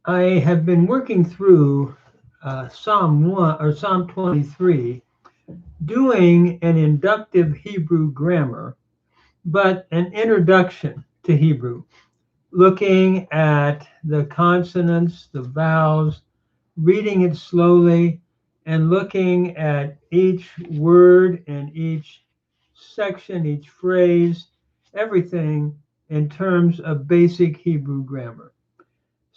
I have been working through Psalm 1 or Psalm 23, doing an inductive Hebrew grammar, but an introduction to Hebrew, looking at the consonants, the vowels, reading it slowly, and looking at each word and each section, each phrase, everything in terms of basic Hebrew grammar.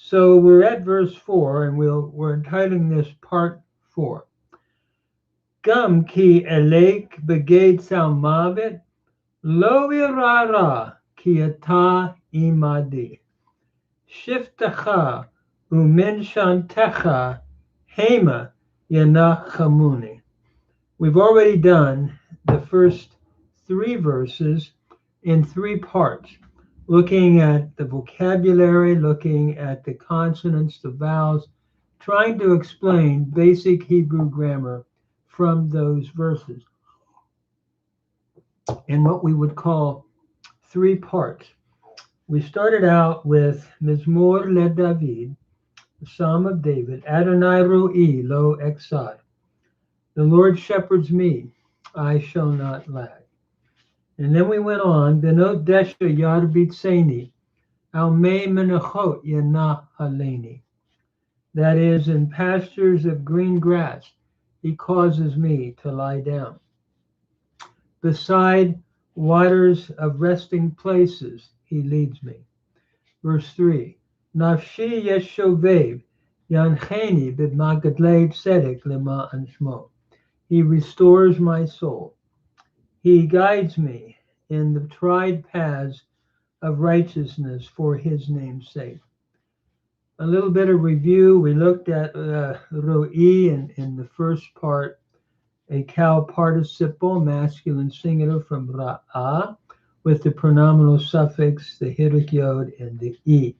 So we're at verse 4, and we're entitling this part 4. Gam ki elek beged salmavet lo irara ki ata imadi. Shiftacha umin shantecha hema yanachamuni. We've already done the first 3 verses in 3 parts, looking at the vocabulary, looking at the consonants, the vowels, trying to explain basic Hebrew grammar from those verses in what we would call 3 parts. We started out with Mizmor le David, the Psalm of David, Adonai Ro'i lo exad. The Lord shepherds me, I shall not lack. And then we went on, Benot desha yarbitseni, al me menachot yana haleni. That is, in pastures of green grass, he causes me to lie down. Beside waters of resting places, he leads me. Verse 3, Nafshi yeshovev, yancheni b'magadlei tzedek lema'an shmo. He restores my soul. He guides me in the tried paths of righteousness for his name's sake. A little bit of review. We looked at Ro'i in the first part, a cow participle, masculine singular from Ra'ah, with the pronominal suffix, the hidduch yod, and the E.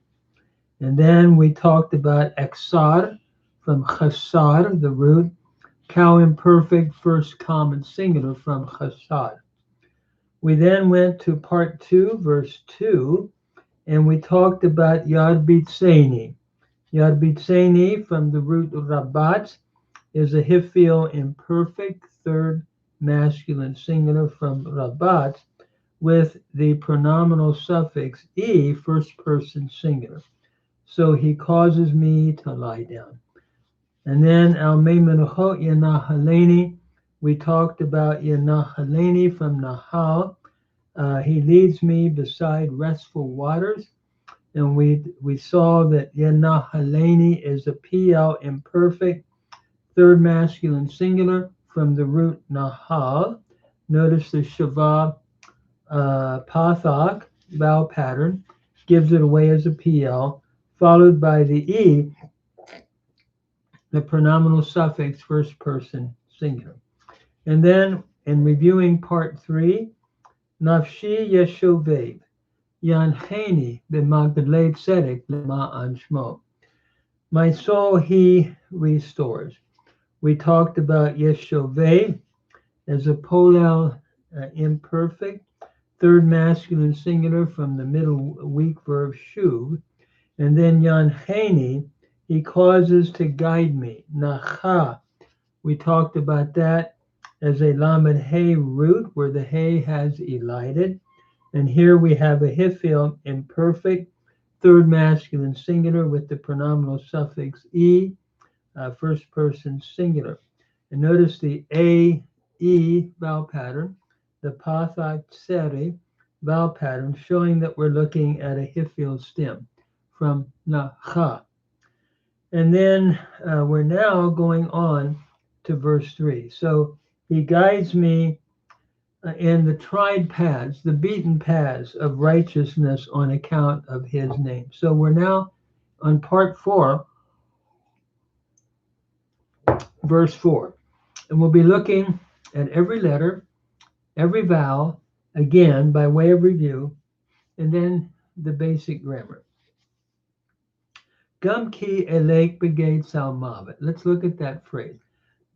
And then we talked about Exar from Chasar, the root, cow imperfect, first common singular from Chasar. We then went to part 2, verse 2, and we talked about Yad Bitseni. Yad Bitseni from the root Rabat is a Hifil imperfect, third masculine singular from Rabat with the pronominal suffix E, first person singular. So he causes me to lie down. And then Al Me Menuchot Yanahaleni, we talked about Yanahaleni from Nahal. He leads me beside restful waters. And we saw that Yanahaleni is a PL imperfect, third masculine singular from the root Nahal. Notice the Shavah Pathak vowel pattern gives it away as a PL, followed by the E, the pronominal suffix, first person singular. And then in reviewing part 3, Nafshi Yeshovev, Yancheni b'magadlei tzedek lema'an shmo. My soul he restores. We talked about Yeshovev as a polel imperfect, third masculine singular from the middle weak verb shuv. And then Yancheni, he causes to guide me. Nacha, we talked about that as a lamed hey root where the hey has elided. And here we have a hifil imperfect, third masculine singular with the pronominal suffix E, first person singular. And notice the A, E vowel pattern, the Pathak Tseri vowel pattern, showing that we're looking at a hifil stem from Nacha. And then we're now going on to verse 3. So he guides me in the tried paths, the beaten paths of righteousness on account of his name. So we're now on part 4, verse 4. And we'll be looking at every letter, every vowel, again, by way of review, and then the basic grammar. Gum ki elek beged salmavet. Let's look at that phrase.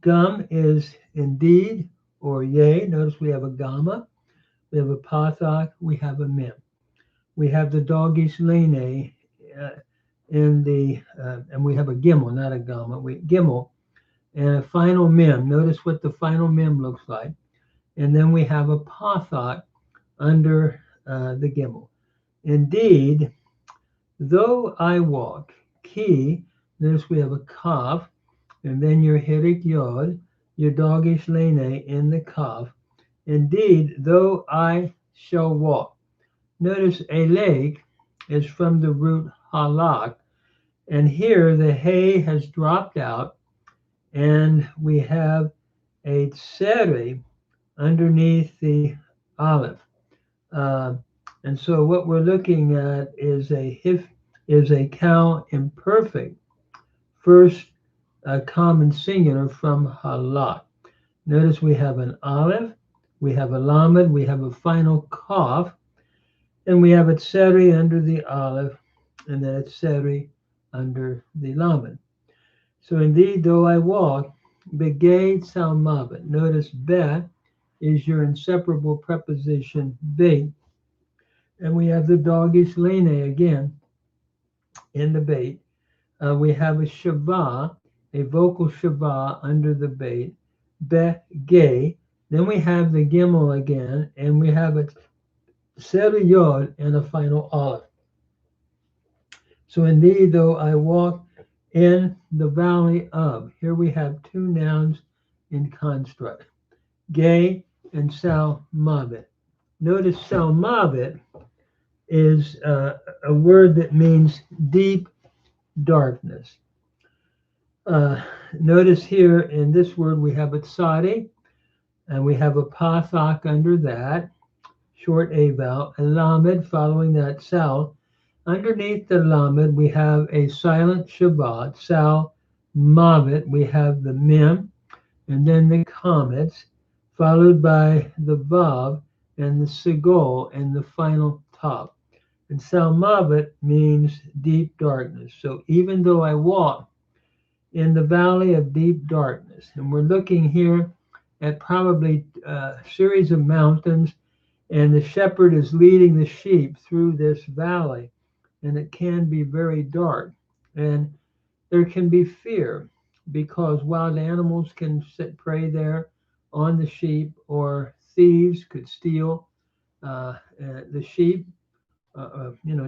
Gum is indeed or yea. Notice we have a gamma, we have a pathak, we have a mem. We have the doggish lene in the, and we have a gimel, not a gamma, gimel, and a final mem. Notice what the final mem looks like. And then we have a pathak under the gimel. Indeed, though I walk, ki, notice we have a kaf, and then your hirik yod, your dogish lene in the kaf. Indeed, though I shall walk. Notice a lake is from the root halak, and here the hay has dropped out, and we have a tseri underneath the aleph. Uh, and so what we're looking at is a cow imperfect, first common singular from halak. Notice we have an aleph, we have a lamed, we have a final kaf, and we have a tseri under the aleph, and then a tseri under the lamed. So indeed, though I walk, begay salmavet. Notice be is your inseparable preposition be. And we have the dogish lene again in the bait. We have a shava, a vocal shava under the bait, be gay. Then we have the gimel again, and we have a seri yod and a final aleph. So indeed, though I walk in the valley of, here we have two nouns in construct, gay and salmavet. Notice salmavet is a word that means deep darkness. Notice here in this word we have a tsadi, and we have a pathak under that, short a vowel, a lamed following that sal. Underneath the lamed we have a silent shabbat, sal mavet. We have the mem, and then the comets, followed by the vav and the sigol and the final top. And salmavet means deep darkness. So even though I walk in the valley of deep darkness, and we're looking here at probably a series of mountains, and the shepherd is leading the sheep through this valley, and it can be very dark, and there can be fear because wild animals can prey there on the sheep, or thieves could steal the sheep,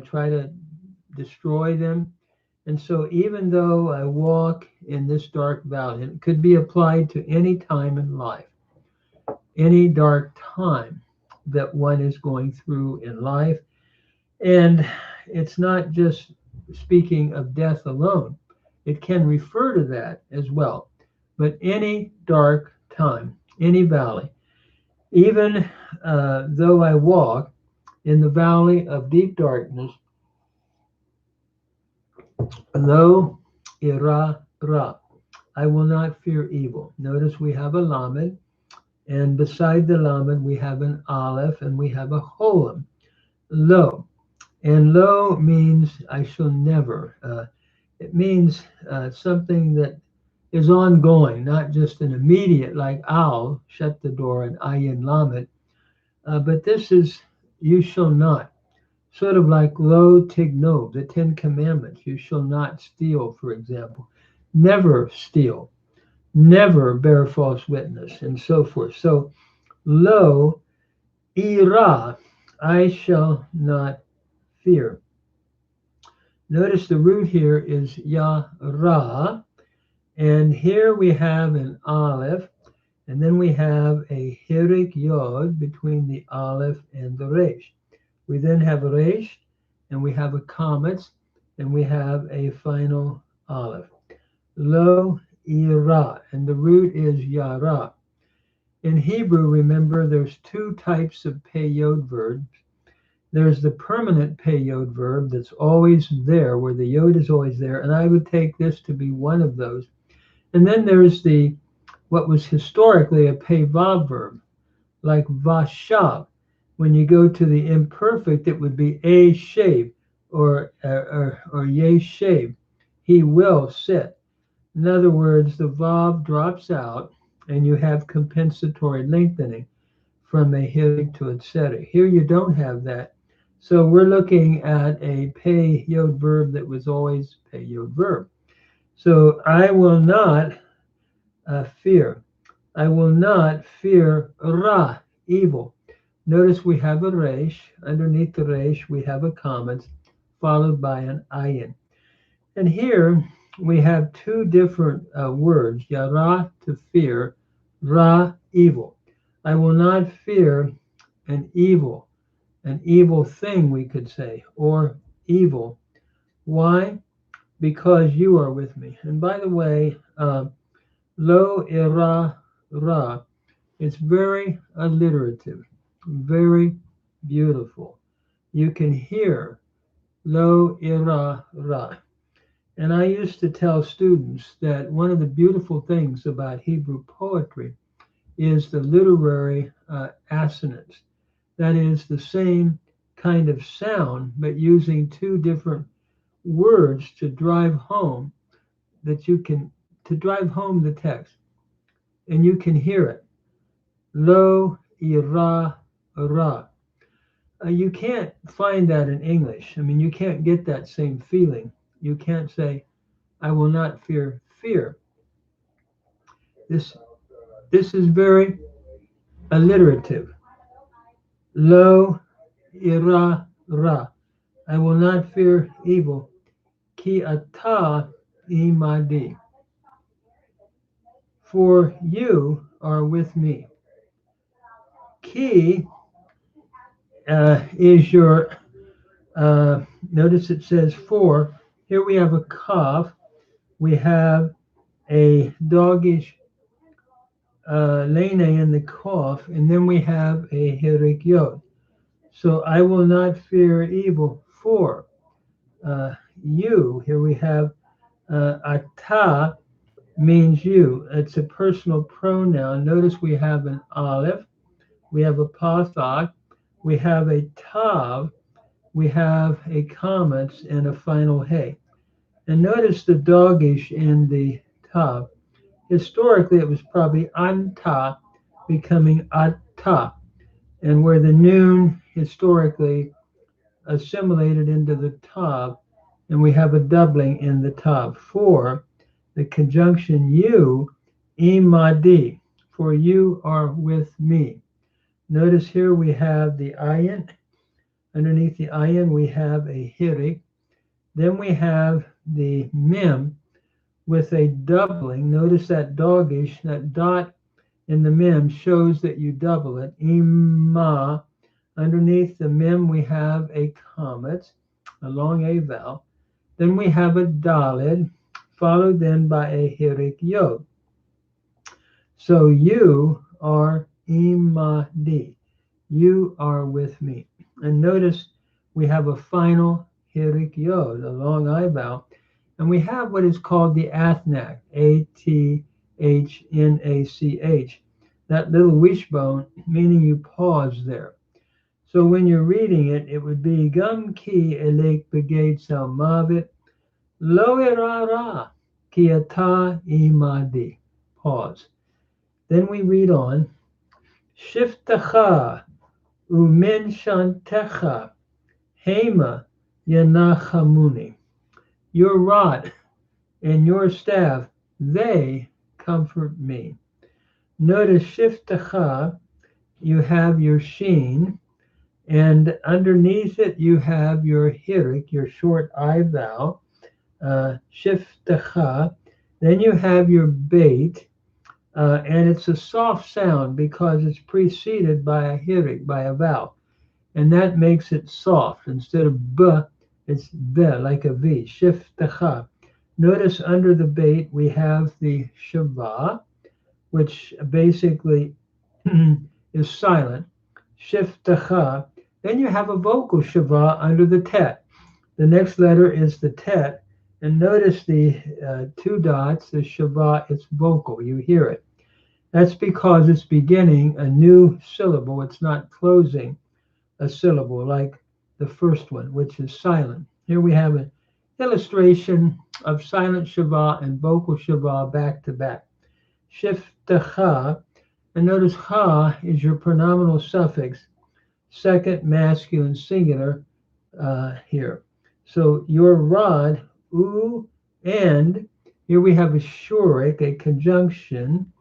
try to destroy them. And so even though I walk in this dark valley, and it could be applied to any time in life, any dark time that one is going through in life. And it's not just speaking of death alone, it can refer to that as well. But any dark time, any valley, even though I walk in the valley of deep darkness, lo ira ra, I will not fear evil. Notice we have a lamed, and beside the lamed we have an aleph, and we have a cholam, lo. And lo means I shall never. It means something that is ongoing, not just an immediate, like al, shut the door, and ayin lamed. But this is you shall not. Sort of like lo tignob, the Ten Commandments. You shall not steal, for example. Never steal. Never bear false witness, and so forth. So lo ira, I shall not fear. Notice the root here is yara, and here we have an aleph, and then we have a hirik yod between the aleph and the resh. We then have a resh, and we have a comets, and we have a final aleph. Lo ira, and the root is yara. In Hebrew, remember, there's two types of peyot verbs. There's the permanent peyot verb that's always there, where the yod is always there, and I would take this to be one of those. And then there's what was historically a peyvav verb, like vashav. When you go to the imperfect, it would be a shave or ye shave. He will sit. In other words, the vav drops out, and you have compensatory lengthening from a hirig to a tseri. Here you don't have that. So we're looking at a Peyote verb that was always Peyote verb. So I will not fear. I will not fear ra, evil. Notice we have a resh. Underneath the resh, we have a comment followed by an ayin. And here we have two different words, yara, to fear, ra, evil. I will not fear an evil thing, we could say, or evil. Why? Because you are with me. And by the way, lo ira ra, it's very alliterative, very beautiful. You can hear lo ira ra. And I used to tell students that one of the beautiful things about Hebrew poetry is the literary assonance. That is the same kind of sound, but using two different words to drive home to drive home the text, and you can hear it. Lo ira ra. You can't find that in English. I mean, you can't get that same feeling. You can't say, "I will not fear fear." This this is very alliterative. Lo ira ra. I will not fear evil. Ki ata imadi. For you are with me. Ki is your, notice it says for. Here we have a kaf. We have a doggish lene in the kaf, and then we have a hirik yod. So I will not fear evil for you. Here we have ata means you. It's a personal pronoun. Notice we have an aleph, we have a pathak, we have a tav, we have a comment, and a final hey. And notice the dogish in the tav. Historically, it was probably anta becoming atta, and where the noon historically assimilated into the tav, and we have a doubling in the tav. For the conjunction you, imadi, for you are with me. Notice here we have the ayin. Underneath the ayin, we have a hirik. Then we have the mem with a doubling. Notice that dogish, that dot in the mem shows that you double it. Ima. Underneath the mem, we have a comet, a long a vowel. Then we have a dalid, followed then by a hirik yod. So you are imadi. You are with me. And notice we have a final hirik yod, a long I vowel, and we have what is called the athnak, A-T-H-N-A-C-H, that little wishbone, meaning you pause there. So when you're reading it, it would be gam ki elek beged salmavit lo erara ki ata imadi. Pause. Then we read on, Shiftacha umin shantecha hema yanachamuni. Your rod and your staff, they comfort me. Notice Shiftacha, you have your sheen, and underneath it you have your hirik, your short I vowel, Shiftacha. Then you have your bait, and it's a soft sound because it's preceded by a hirik, by a vowel, and that makes it soft. Instead of b, it's b, like a v. Shiftacha. Notice under the bait we have the shava, which basically is silent. Shiftacha. Then you have a vocal shava under the tet. The next letter is the tet, and notice the two dots, the shava, it's vocal. You hear it. That's because it's beginning a new syllable. It's not closing a syllable like the first one, which is silent. Here we have an illustration of silent shava and vocal shava back to back. Shiftacha, and notice ha is your pronominal suffix, second masculine singular, here. So your rod, u, and here we have a shurik, a conjunction,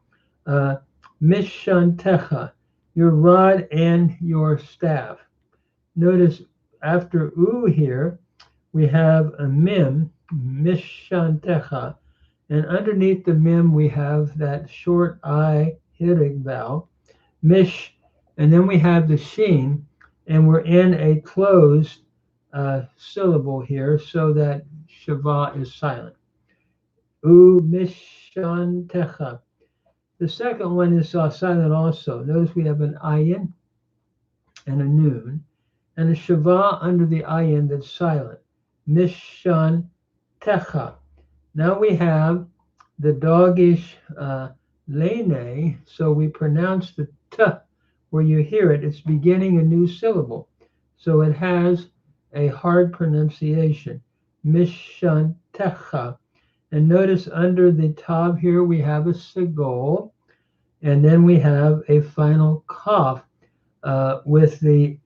mishantecha, your rod and your staff. Notice after u here, we have a mem, mishantecha, and underneath the mem we have that short I hirig vowel, mish, and then we have the sheen, and we're in a closed syllable here, so that shava is silent. U mishantecha. The second one is silent also. Notice we have an ayin and a noon, and a shava under the ayin that's silent. Mishantecha. Now we have the dogish lene, so we pronounce the t where you hear it. It's beginning a new syllable, so it has a hard pronunciation. Mishantecha. And notice under the tav here we have a segol, and then we have a final cough with the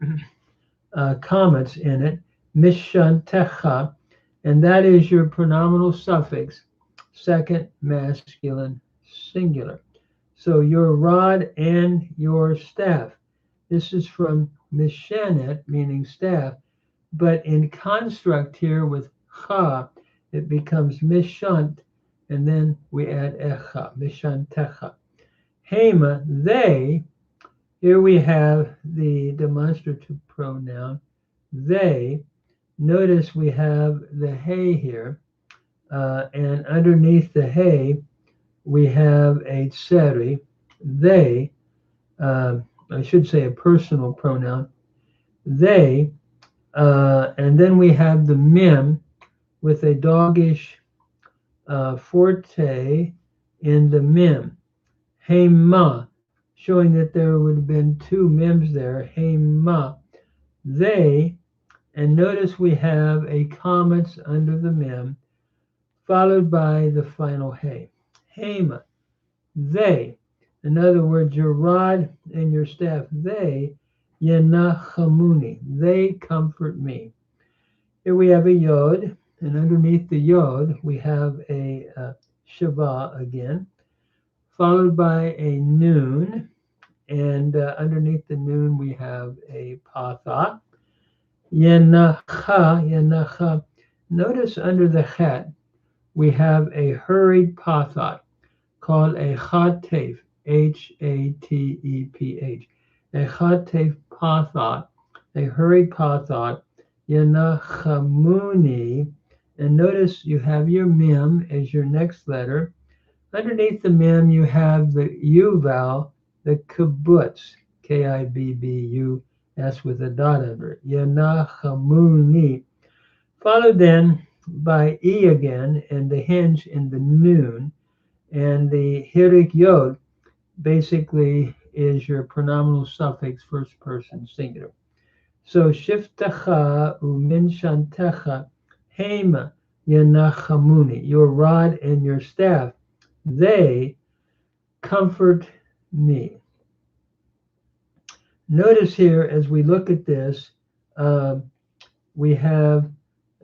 commas in it. Mishantecha. And that is your pronominal suffix, second masculine singular. So your rod and your staff. This is from mishanet, meaning staff, but in construct here with cha, it becomes mishant, and then we add echa, mishantecha. Hema, they, here we have the demonstrative pronoun, they. Notice we have the hey here, and underneath the hey, we have a tseri, they, I should say a personal pronoun, they, and then we have the mem with a dogish forte in the mem, hema, showing that there would have been two mems there, hema, they. And notice we have a comments under the mem, followed by the final hey. Hema, they. In other words, your rod and your staff, they, yenachamuni, they comfort me. Here we have a yod, and underneath the yod, we have a shava again, followed by a noon, and underneath the noon, we have a patha. Yenacha. Notice under the chet, we have a hurried patha called a chatef, Hateph. A chatef patha, a hurried patha, yenachamuni. And notice you have your mem as your next letter. Underneath the mem, you have the u vowel, the kibbutz, Kibbutz with a dot under it, Yenachamuni, followed then by E again, and the hinge in the noon, and the hirik yod basically is your pronominal suffix first person singular. So shiftecha uminshantecha hema yenachamuni, your rod and your staff, they comfort me. Notice here, as we look at this, we have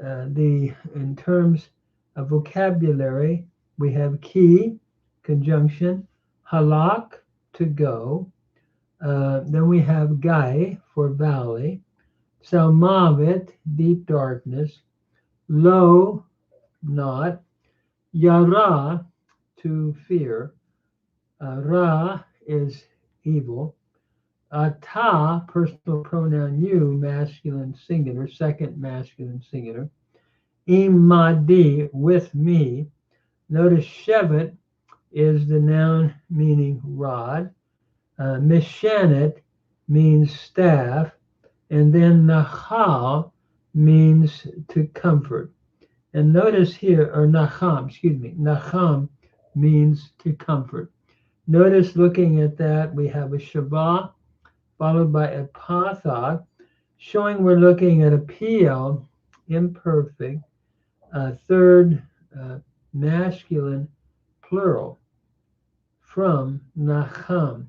in terms of vocabulary, we have ki, conjunction, halak, to go. Then we have gai, for valley, salmavet, deep darkness, lo, not, yara, to fear, ra is evil, ta, personal pronoun you, masculine singular, second masculine singular. Imadi, with me. Notice shevet is the noun meaning rod. Mishanet means staff. And then nachal means to comfort. And notice here, or nacham means to comfort. Notice looking at that, we have a shabbat followed by a patha, showing we're looking at a pl, imperfect, third masculine plural from nacham.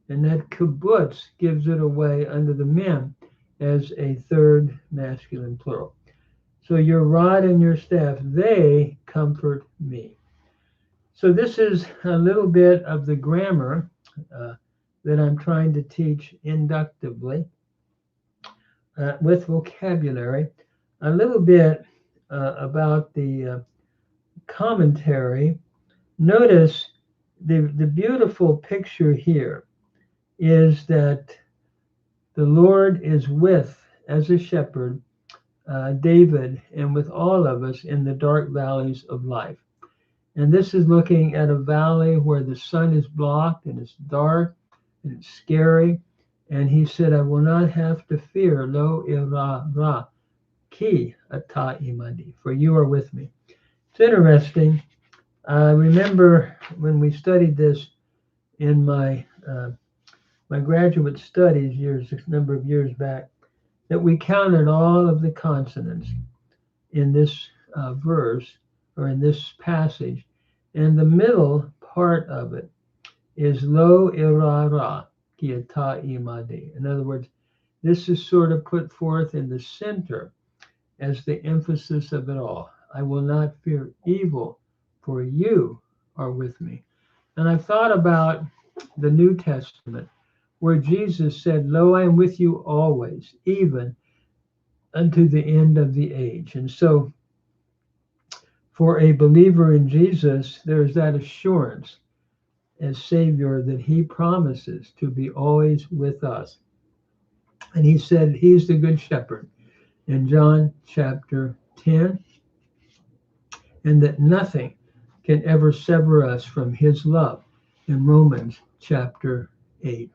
And that kibbutz gives it away under the mem. as a third masculine plural. So your rod and your staff, they comfort me. So this is a little bit of the grammar that I'm trying to teach inductively with vocabulary. A little bit about the commentary. Notice the beautiful picture here is that the Lord is with, as a shepherd, David, and with all of us in the dark valleys of life. And this is looking at a valley where the sun is blocked and it's dark and it's scary. And he said, I will not have to fear, lo ira ra ki ata imadi, for you are with me. It's interesting. I remember when we studied this in my graduate studies a number of years back, that we counted all of the consonants in this verse or in this passage, and the middle part of it is lo irara kiata imadi. In other words, this is sort of put forth in the center as the emphasis of it all. I will not fear evil, for you are with me. And I thought about the New Testament, where Jesus said, lo, I am with you always, even unto the end of the age. And so for a believer in Jesus, there's that assurance as Savior that he promises to be always with us. And he said he's the good shepherd in John chapter 10, and that nothing can ever sever us from his love in Romans chapter 8.